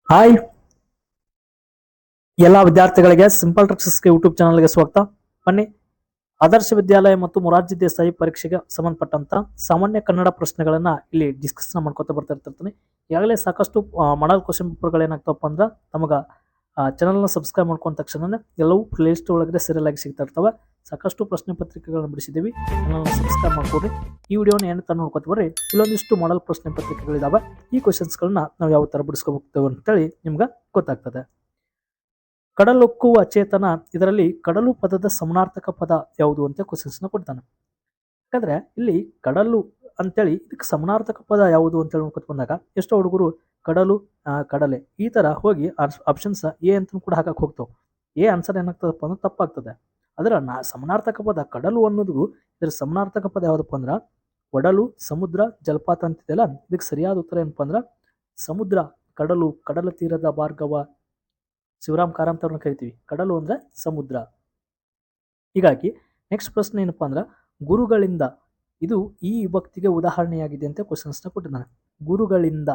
Hi ಎಲ್ಲ ವಿದ್ಯಾರ್ಥಿಗಳಿಗೆ simple ಟ್ರಿಕ್ಸ್ಗೆ YouTube ಚಾನಲ್ಗೆ ಸ್ವಾಗತ. ಬನ್ನಿ, ಆದರ್ಶ ವಿದ್ಯಾಲಯ ಮತ್ತು ಮೊರಾರ್ಜಿ ದೇಸಾಯಿ ಪರೀಕ್ಷೆಗೆ ಸಂಬಂಧಪಟ್ಟಂತ ಸಾಮಾನ್ಯ ಕನ್ನಡ ಪ್ರಶ್ನೆಗಳನ್ನ ಇಲ್ಲಿ ಡಿಸ್ಕಸ್ ಮಾಡ್ಕೊತಾ ಬರ್ತಾ ಇರ್ತಿರ್ತೀನಿ. ಈಗಾಗಲೇ ಸಾಕಷ್ಟು ಮಾಡಲ್ ಕ್ವಶನ್ ಪೇಪರ್ಗಳು ಏನಾಗ್ತವಪ್ಪ ಅಂದ್ರೆ ನಮಗ ಚಾನಲ್ನ ಸಬ್ಸ್ಕ್ರೈಬ್ ಮಾಡ್ಕೊಂಡ ತಕ್ಷಣ ಎಲ್ಲವೂ ಪ್ಲೇ ಲಿಸ್ಟ್ ಒಳಗಡೆ ಸೀರಿಯಲ್ ಆಗಿ ಸಿಗ್ತಾ ಇರ್ತವೆ. ಸಾಕಷ್ಟು ಪ್ರಶ್ನೆ ಪತ್ರಿಕೆಗಳನ್ನು ಬಿಡಿಸಿದ್ದೀವಿ, ಚಾನಲ್ನ ಸಬ್ಸ್ಕ್ರೈಬ್ ಮಾಡ್ಕೊಡ್ರಿ. ಈ ವಿಡಿಯೋನ ಏನು ತಾ ನೋಡ್ಕೊತ ಬರ್ರಿ. ಇಲ್ಲೊಂದಿಷ್ಟು ಮಾಡಲ್ ಪ್ರಶ್ನೆ ಪತ್ರಿಕೆಗಳಿದಾವೆ. ಈ ಕ್ವಶನ್ಸ್ಗಳನ್ನ ನಾವು ಯಾವ ತರ ಬಿಡಿಸ್ಕೋಬೇಕು ಅಂತೇಳಿ ನಿಮ್ಗೆ ಗೊತ್ತಾಗ್ತದೆ. ಕಡಲೊಕ್ಕುವ ಚೇತನ, ಇದರಲ್ಲಿ ಕಡಲು ಪದದ ಸಮಾನಾರ್ಥಕ ಪದ ಯಾವುದು ಅಂತ ಕ್ವಶನ್ಸ್ ನ ಕೊಡ್ತಾನೆ. ಯಾಕಂದ್ರೆ ಇಲ್ಲಿ ಕಡಲು ಅಂತೇಳಿ ಇದಕ್ಕೆ ಸಮಾನಾರ್ಥಕ ಪದ ಯಾವುದು ಅಂತೇಳಿ ನೋಡ್ಕೊತ ಬಂದಾಗ ಎಷ್ಟೋ ಹುಡುಗರು ಕಡಲು ಕಡಲೆ ಈ ತರ ಹೋಗಿ ಆಪ್ಷನ್ಸ್ ಎ ಅಂತ ಕೂಡ ಹಾಕಕ್ ಹೋಗ್ತಾವ. ಎ ಆನ್ಸರ್ ಏನಾಗ್ತದಪ್ಪ ಅಂದ್ರೆ ತಪ್ಪಾಗ್ತದೆ. ಅದರ ಸಮಾನಾರ್ಥಕ ಪದ ಕಡಲು ಅನ್ನೋದು ಇದರ ಸಮಾನಾರ್ಥಕ ಪದ ಯಾವ್ದಪ್ಪ ಅಂದ್ರ ಒಡಲು, ಸಮುದ್ರ, ಜಲಪಾತ ಅಂತಿದೆಯಲ್ಲ, ಇದಕ್ಕೆ ಸರಿಯಾದ ಉತ್ತರ ಏನಪ್ಪ ಅಂದ್ರ ಸಮುದ್ರ. ಕಡಲು, ಕಡಲ ತೀರದ ಭಾರ್ಗವ, ಶಿವರಾಮ್ ಕಾರಂತ ಅವ್ರನ್ನ ಕರಿತೀವಿ. ಕಡಲು ಅಂದ್ರೆ ಸಮುದ್ರ. ಹೀಗಾಗಿ ನೆಕ್ಸ್ಟ್ ಪ್ರಶ್ನೆ ಏನಪ್ಪಾ ಅಂದ್ರ ಗುರುಗಳಿಂದ, ಇದು ಈ ವಿಭಕ್ತಿಗೆ ಉದಾಹರಣೆಯಾಗಿದೆ ಅಂತ ಕ್ವಶನ್ಸ್ ನ ಕೊಟ್ಟಿದ್ದಾನೆ. ಗುರುಗಳಿಂದ,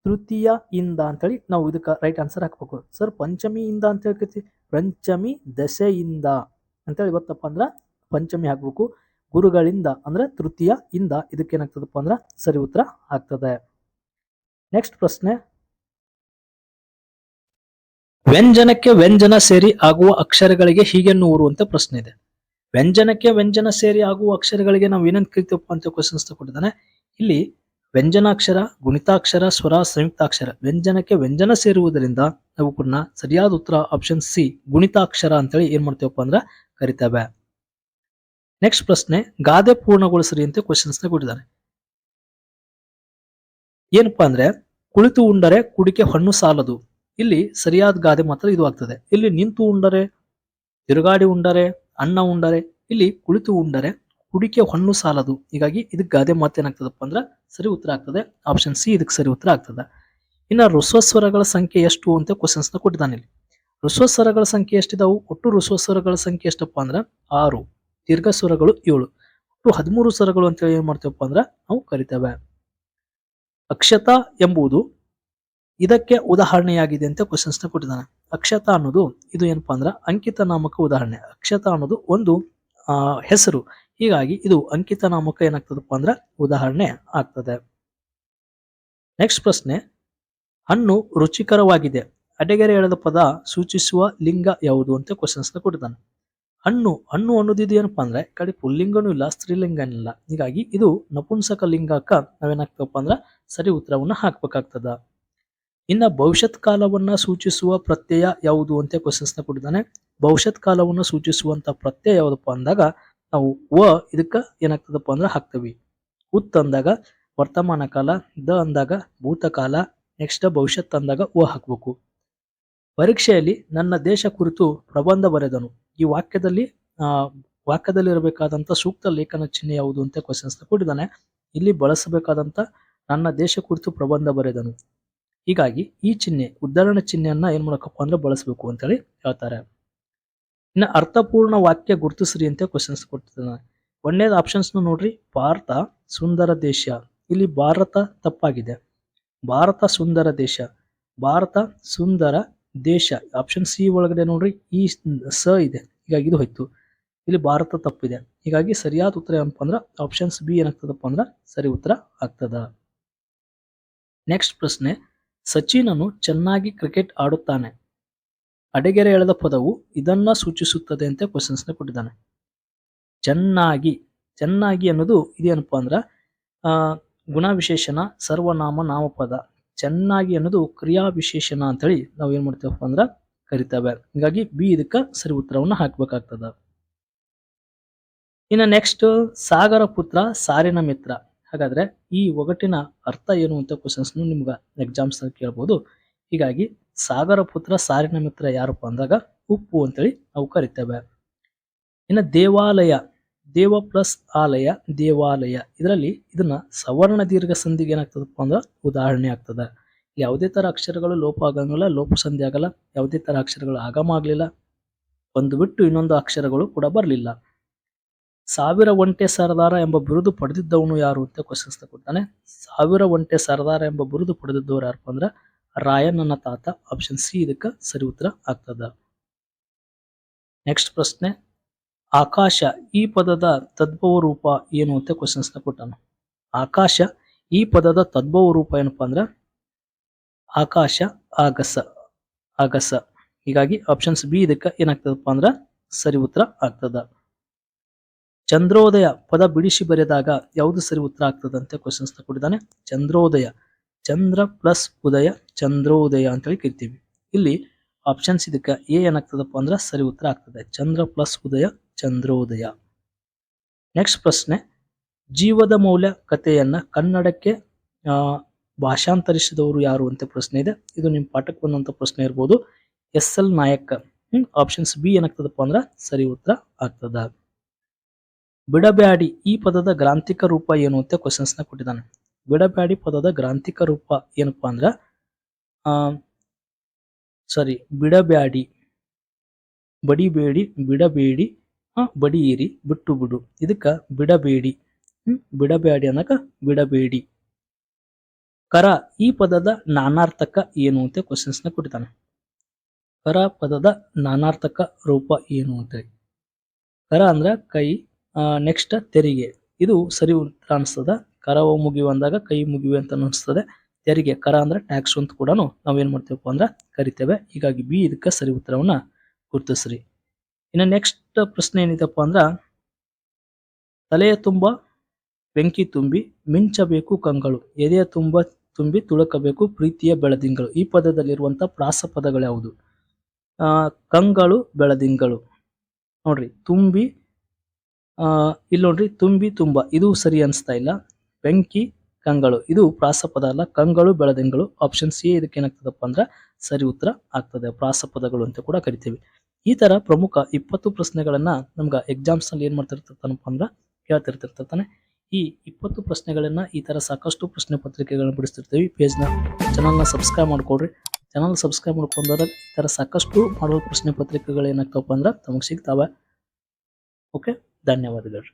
ತೃತೀಯ ಇಂದ ಅಂತೇಳಿ ನಾವು ಇದಕ್ಕೆ ರೈಟ್ ಆನ್ಸರ್ ಹಾಕ್ಬೇಕು. ಸರ್ ಪಂಚಮಿಯಿಂದ ಅಂತ ಹೇಳ್ಕೈತಿ, ಪಂಚಮಿ ದಶೆಯಿಂದ ಅಂತೇಳಿ ಗೊತ್ತಪ್ಪ ಅಂದ್ರ ಪಂಚಮಿ ಹಾಕ್ಬೇಕು. ಗುರುಗಳಿಂದ ಅಂದ್ರೆ ತೃತೀಯ ಇಂದ, ಇದಕ್ಕೆ ಏನಾಗ್ತದಪ್ಪ ಅಂದ್ರ ಸರಿ ಉತ್ತರ ಆಗ್ತದೆ. ನೆಕ್ಸ್ಟ್ ಪ್ರಶ್ನೆ, ವ್ಯಂಜನಕ್ಕೆ ವ್ಯಂಜನ ಸೇರಿ ಆಗುವ ಅಕ್ಷರಗಳಿಗೆ ಹೀಗೆನ್ನುವರು ಅಂತ ಪ್ರಶ್ನೆ ಇದೆ. ವ್ಯಂಜನಕ್ಕೆ ವ್ಯಂಜನ ಸೇರಿ ಆಗುವ ಅಕ್ಷರಗಳಿಗೆ ನಾವು ಏನಂತ ಕರಿತೀವಪ್ಪ ಅಂತ ಕ್ವಶನ್ಸ್ ಕೊಟ್ಟಿದ್ದಾನೆ. ಇಲ್ಲಿ ವ್ಯಂಜನಾಕ್ಷರ, ಗುಣಿತಾಕ್ಷರ, ಸ್ವರ, ಸಂಯುಕ್ತಾಕ್ಷರ. ವ್ಯಂಜನಕ್ಕೆ ವ್ಯಂಜನ ಸೇರುವುದರಿಂದ ನಾವು ಕೂಡ ಸರಿಯಾದ ಉತ್ತರ ಆಪ್ಷನ್ ಸಿ ಗುಣಿತಾಕ್ಷರ ಅಂತೇಳಿ ಏನ್ ಮಾಡ್ತೇವಪ್ಪ ಅಂದ್ರ ಕರಿತೇವೆ. ನೆಕ್ಸ್ಟ್ ಪ್ರಶ್ನೆ, ಗಾದೆ ಪೂರ್ಣಗೊಳಿಸ್ರಿ ಅಂತ ಕ್ವಶನ್ಸ್ ಕೊಟ್ಟಿದ್ದಾನೆ. ಏನಪ್ಪಾ ಅಂದ್ರೆ ಕುಳಿತು ಉಂಡರೆ ಕುಡಿಕೆ ಹಣ್ಣು ಸಾಲದು. ಇಲ್ಲಿ ಸರಿಯಾದ ಗಾದೆ ಮಾತ್ರ ಇದು ಆಗ್ತದೆ. ಇಲ್ಲಿ ನಿಂತು ಉಂಡರೆ, ತಿರುಗಾಡಿ ಉಂಡರೆ, ಅನ್ನ ಉಂಡರೆ, ಇಲ್ಲಿ ಕುಳಿತು ಉಂಡರೆ ಕುಡಿಕೆ ಹಣ್ಣು ಸಾಲದು. ಹೀಗಾಗಿ ಇದಕ್ಕೆ ಗಾದೆ ಮಾತು ಏನಾಗ್ತದಪ್ಪ ಅಂದ್ರ ಸರಿ ಉತ್ತರ ಆಗ್ತದೆ. ಆಪ್ಷನ್ ಸಿ ಇದಕ್ಕೆ ಸರಿ ಉತ್ತರ ಆಗ್ತದೆ. ಇನ್ನ ಋಸ್ವಸ್ವರಗಳ ಸಂಖ್ಯೆ ಎಷ್ಟು ಅಂತ ಕ್ವಶನ್ಸ್ ನ ಕೊಟ್ಟಿದ್ದಾನೆ. ಇಲ್ಲಿ ಋಸ್ವಸ್ವರಗಳ ಸಂಖ್ಯೆ ಎಷ್ಟಿದಾವು? ಒಟ್ಟು ಋಸ್ವಸ್ವರಗಳ ಸಂಖ್ಯೆ ಎಷ್ಟಪ್ಪ ಅಂದ್ರ 6, ದೀರ್ಘ ಸ್ವರಗಳು 7, ಒಟ್ಟು 13 ಸ್ವರಗಳು ಅಂತ ಏನ್ ಮಾಡ್ತೇವಪ್ಪ ಅಂದ್ರ ನಾವು ಕರಿತೇವೆ. ಅಕ್ಷತಾ ಎಂಬುದು ಇದಕ್ಕೆ ಉದಾಹರಣೆಯಾಗಿದೆ ಅಂತ ಕ್ವಶನ್ಸ್ ನ ಕೊಟ್ಟಿದ್ದಾನೆ. ಅಕ್ಷತಾ ಅನ್ನೋದು ಇದು ಏನಪ್ಪಾ ಅಂದ್ರ ಅಂಕಿತ ನಾಮಕ ಉದಾಹರಣೆ. ಅಕ್ಷತಾ ಅನ್ನೋದು ಒಂದು ಹೆಸರು. ಹೀಗಾಗಿ ಇದು ಅಂಕಿತ ನಾಮಕ ಏನಾಗ್ತದಪ್ಪ ಅಂದ್ರ ಉದಾಹರಣೆ ಆಗ್ತದೆ. ನೆಕ್ಸ್ಟ್ ಪ್ರಶ್ನೆ, ಹಣ್ಣು ರುಚಿಕರವಾಗಿದೆ. ಅಡೆಗೆರೆ ಎಳೆದ ಪದ ಸೂಚಿಸುವ ಲಿಂಗ ಯಾವುದು ಅಂತ ಕ್ವಶನ್ಸ್ ನ ಕೊಟ್ಟಿದ್ದಾನೆ. ಹಣ್ಣು ಹಣ್ಣು ಅನ್ನೋದು ಇದು ಏನಪ್ಪಾ ಅಂದ್ರೆ ಕಡೆ ಪುಲ್ಲಿಂಗನೂ ಇಲ್ಲ, ಸ್ತ್ರೀಲಿಂಗನಿಲ್ಲ. ಹೀಗಾಗಿ ಇದು ನಪುಂಸಕ ಲಿಂಗಕ್ಕ ನಾವೇನಾಗ್ತವಪ್ಪ ಅಂದ್ರ ಸರಿ ಉತ್ತರವನ್ನ ಹಾಕ್ಬೇಕಾಗ್ತದ. ಇನ್ನ ಭವಿಷ್ಯತ್ ಕಾಲವನ್ನ ಸೂಚಿಸುವ ಪ್ರತ್ಯಯ ಯಾವುದು ಅಂತ ಕ್ವಶನ್ಸ್ ನ ಕೊಟ್ಟಿದ್ದಾನೆ. ಭವಿಷ್ಯತ್ ಕಾಲವನ್ನ ಸೂಚಿಸುವಂತ ಪ್ರತ್ಯಯ ಯಾವ್ದಪ್ಪ ಅಂದಾಗ ನಾವು ಇದಕ್ಕ ಏನಾಗ್ತದಪ್ಪ ಅಂದ್ರ ಹಾಕ್ತವಿ. ಉತ್ ಅಂದಾಗ ವರ್ತಮಾನ ಕಾಲ, ದ ಅಂದಾಗ ಭೂತಕಾಲ, ನೆಕ್ಸ್ಟ್ ಭವಿಷ್ಯತ್ ಅಂದಾಗ ಹಾಕ್ಬೇಕು. ಪರೀಕ್ಷೆಯಲ್ಲಿ ನನ್ನ ದೇಶ ಕುರಿತು ಪ್ರಬಂಧ ಬರೆದನು. ಈ ವಾಕ್ಯದಲ್ಲಿ ಇರಬೇಕಾದಂತ ಸೂಕ್ತ ಲೇಖನ ಚಿಹ್ನೆ ಯಾವುದು ಅಂತ ಕ್ವಶನ್ಸ್ ನ ಕೊಟ್ಟಿದ್ದಾನೆ. ಇಲ್ಲಿ ಬಳಸಬೇಕಾದಂತ ನನ್ನ ದೇಶ ಕುರಿತು ಪ್ರಬಂಧ ಬರೆದನು. ಹೀಗಾಗಿ ಈ ಚಿಹ್ನೆ ಉದ್ಧರಣ ಚಿಹ್ನೆಯನ್ನ ಏನ್ ಮಾಡಕಪ್ಪ ಅಂದ್ರೆ ಬಳಸಬೇಕು ಅಂತೇಳಿ ಹೇಳ್ತಾರೆ. ಇನ್ನ ಅರ್ಥಪೂರ್ಣ ವಾಕ್ಯ ಗುರುತಿಸ್ರಿ ಅಂತ ಕ್ವಶನ್ಸ್ ಕೊಟ್ಟಿದ್ದಾನೆ. ಒಂದೇದು ಆಪ್ಷನ್ಸ್ ನೋಡ್ರಿ, ಭಾರತ ಸುಂದರ ದೇಶ. ಇಲ್ಲಿ ಭಾರತ ತಪ್ಪಾಗಿದೆ. ಭಾರತ ಸುಂದರ ದೇಶ, ಭಾರತ ಸುಂದರ ದೇಶ. ಆಪ್ಷನ್ ಸಿ ಒಳಗಡೆ ನೋಡ್ರಿ ಈ ಸ ಇದೆ, ಹೀಗಾಗಿ ಇದು ಹೋಯ್ತು. ಇಲ್ಲಿ ಭಾರತ ತಪ್ಪಿದೆ. ಹೀಗಾಗಿ ಸರಿಯಾದ ಉತ್ತರ ಏನಪ್ಪ ಅಂದ್ರ ಆಪ್ಷನ್ಸ್ ಬಿ ಏನಾಗ್ತದಪ್ಪ ಅಂದ್ರ ಸರಿ ಉತ್ತರ ಆಗ್ತದ. ನೆಕ್ಸ್ಟ್ ಪ್ರಶ್ನೆ, ಸಚಿನನು ಚೆನ್ನಾಗಿ ಕ್ರಿಕೆಟ್ ಆಡುತ್ತಾನೆ. ಅಡೆಗೆರೆ ಎಳೆದ ಪದವು ಇದನ್ನ ಸೂಚಿಸುತ್ತದೆ ಅಂತ ಕ್ವಶನ್ಸ್ ನ ಕೊಟ್ಟಿದ್ದಾನೆ. ಚೆನ್ನಾಗಿ, ಚೆನ್ನಾಗಿ ಅನ್ನೋದು ಇದೇನಪ್ಪ ಅಂದ್ರ ಗುಣವಿಶೇಷಣ, ಸರ್ವನಾಮ, ನಾಮಪದ. ಚೆನ್ನಾಗಿ ಅನ್ನೋದು ಕ್ರಿಯಾ ವಿಶೇಷಣ ಅಂತೇಳಿ ನಾವು ಏನ್ ಮಾಡ್ತೇವಪ್ಪ ಅಂದ್ರ ಕರಿತೇವೆ. ಹೀಗಾಗಿ ಬಿ ಇದಕ್ಕ ಸರಿ ಉತ್ತರವನ್ನ ಹಾಕ್ಬೇಕಾಗ್ತದ. ಇನ್ನ ನೆಕ್ಸ್ಟ್, ಸಾಗರ ಪುತ್ರ ಸಾರಿನ ಮಿತ್ರ. ಹಾಗಾದ್ರೆ ಈ ಒಗಟಿನ ಅರ್ಥ ಏನು ಅಂತ ಕ್ವಶನ್ಸ್ ನಿಮ್ಗ ಎಕ್ಸಾಮ್ಸ್ ಕೇಳ್ಬೋದು. ಹೀಗಾಗಿ ಸಾಗರ ಪುತ್ರ ಸಾರಿನ ಮಿತ್ರ ಯಾರಪ್ಪ ಅಂದಾಗ ಉಪ್ಪು ಅಂತೇಳಿ ನಾವು ಕರಿತೇವೆ. ಇನ್ನು ದೇವಾಲಯ, ದೇವ ಪ್ಲಸ್ ಆಲಯ, ದೇವಾಲಯ. ಇದರಲ್ಲಿ ಇದನ್ನ ಸವರ್ಣ ದೀರ್ಘ ಸಂಧಿಗೆ ಏನಾಗ್ತದಪ್ಪ ಅಂದ್ರ ಉದಾಹರಣೆ ಆಗ್ತದ. ಯಾವುದೇ ತರ ಅಕ್ಷರಗಳು ಲೋಪ ಆಗಂಗಿಲ್ಲ, ಲೋಪ ಸಂಧಿ ಆಗಲ್ಲ. ಯಾವುದೇ ತರ ಅಕ್ಷರಗಳು ಆಗಮ ಆಗ್ಲಿಲ್ಲ, ಒಂದು ಬಿಟ್ಟು ಇನ್ನೊಂದು ಅಕ್ಷರಗಳು ಕೂಡ ಬರಲಿಲ್ಲ. ಸಾವಿರ ಒಂಟೆ ಸರದಾರ ಎಂಬ ಬಿರುದು ಪಡೆದಿದ್ದವನು ಯಾರು ಅಂತ ಕ್ವಶನ್ಸ್ ಕೊಡ್ತಾನೆ. ಸಾವಿರ ಒಂಟೆ ಸರದಾರ ಎಂಬ ಬಿರುದು ಪಡೆದಿದ್ದವರು ಯಾರಪ್ಪ ಅಂದ್ರ ರಾಯಣ್ಣನ ತಾತ. ಆಪ್ಷನ್ ಸಿ ಇದಕ್ಕೆ ಸರಿ ಉತ್ತರ ಆಗ್ತದ. ನೆಕ್ಸ್ಟ್ ಪ್ರಶ್ನೆ, ಆಕಾಶ ಈ ಪದದ ತದ್ಭವ ರೂಪ ಏನು ಅಂತ ಕ್ವಶನ್ಸ್ ನ ಕೊಟ್ಟಾನ. ಆಕಾಶ ಈ ಪದದ ತದ್ಭವ ರೂಪ ಏನಪ್ಪಾ ಅಂದ್ರ ಆಕಾಶ ಆಗಸ. ಆಗಸ. ಹೀಗಾಗಿ ಆಪ್ಷನ್ಸ್ ಬಿ ಇದಕ್ಕೆ ಏನಾಗ್ತದಪ್ಪ ಅಂದ್ರ ಸರಿ ಉತ್ತರ ಆಗ್ತದ. ಚಂದ್ರೋದಯ ಪದ ಬಿಡಿಸಿ ಬರೆದಾಗ ಯಾವುದು ಸರಿ ಉತ್ತರ ಆಗ್ತದಂತೆ ಕ್ವಶನ್ಸ್ ನ ಕೊಟ್ಟಿದ್ದಾನೆ. ಚಂದ್ರೋದಯ, ಚಂದ್ರ ಪ್ಲಸ್ ಉದಯ ಚಂದ್ರೋದಯ ಅಂತೇಳಿ ಕರಿತೀವಿ. ಇಲ್ಲಿ ಆಪ್ಷನ್ಸ್ ಇದಕ್ಕೆ ಎ ಏನಾಗ್ತದಪ್ಪ ಅಂದ್ರ ಸರಿ ಉತ್ತರ ಆಗ್ತದೆ. ಚಂದ್ರ ಪ್ಲಸ್ ಉದಯ ಚಂದ್ರೋದಯ. ನೆಕ್ಸ್ಟ್ ಪ್ರಶ್ನೆ, ಜೀವದ ಮೌಲ್ಯ ಕಥೆಯನ್ನ ಕನ್ನಡಕ್ಕೆ ಭಾಷಾಂತರಿಸಿದವರು ಯಾರು ಅಂತ ಪ್ರಶ್ನೆ ಇದೆ. ಇದು ನಿಮ್ಮ ಪಾಠಕ್ಕೆ ಬಂದಂತ ಪ್ರಶ್ನೆ ಇರ್ಬೋದು. ಎಸ್.ಎಲ್. ನಾಯಕ್. ಆಪ್ಷನ್ಸ್ ಬಿ ಏನಾಗ್ತದಪ್ಪ ಅಂದ್ರ ಸರಿ ಉತ್ತರ ಆಗ್ತದ. ಬಿಡಬ್ಯಾಡಿ ಈ ಪದದ ಗ್ರಾಂಥಿಕ ರೂಪ ಏನು ಅಂತ ಕ್ವಶನ್ಸ್ ನ ಕೊಟ್ಟಿದ್ದಾನೆ. ಬಿಡಬ್ಯಾಡಿ ಪದದ ಗ್ರಾಂಥಿಕ ರೂಪ ಏನಪ್ಪಾ ಅಂದ್ರ ಬಿಡಬ್ಯಾಡಿ, ಬಡಿಬೇಡಿ, ಬಿಡಬೇಡಿ, ಬಡಿಯಿರಿ, ಬಿಟ್ಟು ಬಿಡು, ಇದಕ್ಕ ಬಿಡಬೇಡಿ. ಬಿಡಬ್ಯಾಡಿ ಅನ್ನಕ ಬಿಡಬೇಡಿ. ಕರ ಈ ಪದದ ನಾನಾರ್ಥಕ ಏನು ಅಂತ ಕ್ವಶನ್ಸ್ ನ ಕೊಟ್ಟಿದ್ದಾನೆ. ಕರ ಪದದ ನಾನಾರ್ಥಕ ರೂಪ ಏನು ಅಂತೇಳಿ. ಕರ ಅಂದ್ರ ಕೈ, ನೆಕ್ಸ್ಟ್ ತೆರಿಗೆ. ಇದು ಸರಿ ಉತ್ತರ ಅನಿಸ್ತದ. ಕರವ ಮುಗಿವು ಅಂದಾಗ ಕೈ ಮುಗಿವೆ ಅಂತ ಅನಿಸ್ತದೆ. ತೆರಿಗೆ, ಕರ ಅಂದ್ರೆ ಟ್ಯಾಕ್ಸ್ ಅಂತ ಕೂಡ ನಾವೇನ್ ಮಾಡ್ತೀವಪ್ಪ ಅಂದ್ರ ಕರಿತೇವೆ. ಹೀಗಾಗಿ ಬಿ ಇದಕ್ಕೆ ಸರಿ ಉತ್ತರವನ್ನ ಗುರುತಿಸ್ರಿ. ಇನ್ನು ನೆಕ್ಸ್ಟ್ ಪ್ರಶ್ನೆ ಏನಿದೆಪ್ಪ ಅಂದ್ರ, ತಲೆಯ ತುಂಬ ಬೆಂಕಿ ತುಂಬಿ ಮಿಂಚಬೇಕು ಕಂಗಳು, ಎದೆಯ ತುಂಬ ತುಂಬಿ ತುಳಕಬೇಕು ಪ್ರೀತಿಯ ಬೆಳದಿಂಗಳು. ಈ ಪದದಲ್ಲಿರುವಂತ ಪ್ರಾಸ ಪದಗಳು ಯಾವುದು? ಕಂಗಳು, ಬೆಳದಿಂಗಳು. ನೋಡ್ರಿ, ತುಂಬಿ, ಇಲ್ಲಿ ನೋಡ್ರಿ ತುಂಬಿ ತುಂಬ, ಇದು ಸರಿ ಅನಿಸ್ತಾ ಇಲ್ಲ. ಬೆಂಕಿ, ಕಂಗಳು ಇದು ಪ್ರಾಸಪದ ಅಲ್ಲ. ಕಂಗಳು, ಬೆಳದಿಂಗಳು. ಆಪ್ಷನ್ ಸಿ ಇದಕ್ಕೆ ಏನಾಗ್ತದಪ್ಪ ಅಂದ್ರ ಸರಿ ಉತ್ತರ ಆಗ್ತದೆ. ಪ್ರಾಸಪದಗಳು ಅಂತ ಕೂಡ ಕರಿತೀವಿ. ಈ ತರ ಪ್ರಮುಖ 20 ಪ್ರಶ್ನೆಗಳನ್ನ ನಮ್ಗ ಎಕ್ಸಾಮ್ಸ್ ನಲ್ಲಿ ಏನ್ ಮಾಡ್ತಿರ್ತಾನಪ್ಪ ಅಂದ್ರ ಕೇಳ್ತಿರ್ತಾನೆ. ಈ 20 ಪ್ರಶ್ನೆಗಳನ್ನ ಈ ತರ ಸಾಕಷ್ಟು ಪ್ರಶ್ನೆ ಪತ್ರಿಕೆಗಳನ್ನ ಬಿಡಿಸ್ತಿರ್ತೀವಿ. ಚಾನಲ್ನ ಸಬ್ಸ್ಕ್ರೈಬ್ ಮಾಡ್ಕೊಳ್ರಿ. ಚಾನಲ್ ಸಬ್ಸ್ಕ್ರೈಬ್ ಮಾಡ್ಕೊಂಡ್ರೆ ಈ ತರ ಸಾಕಷ್ಟು ಮಾಡಲ್ ಪ್ರಶ್ನೆ ಪತ್ರಿಕೆಗಳು ಏನಾಗ್ತವಪ್ಪ ಅಂದ್ರ ತಮಗೆ ಸಿಗ್ತಾವ. ಓಕೆ, ಧನ್ಯವಾದಗಳು.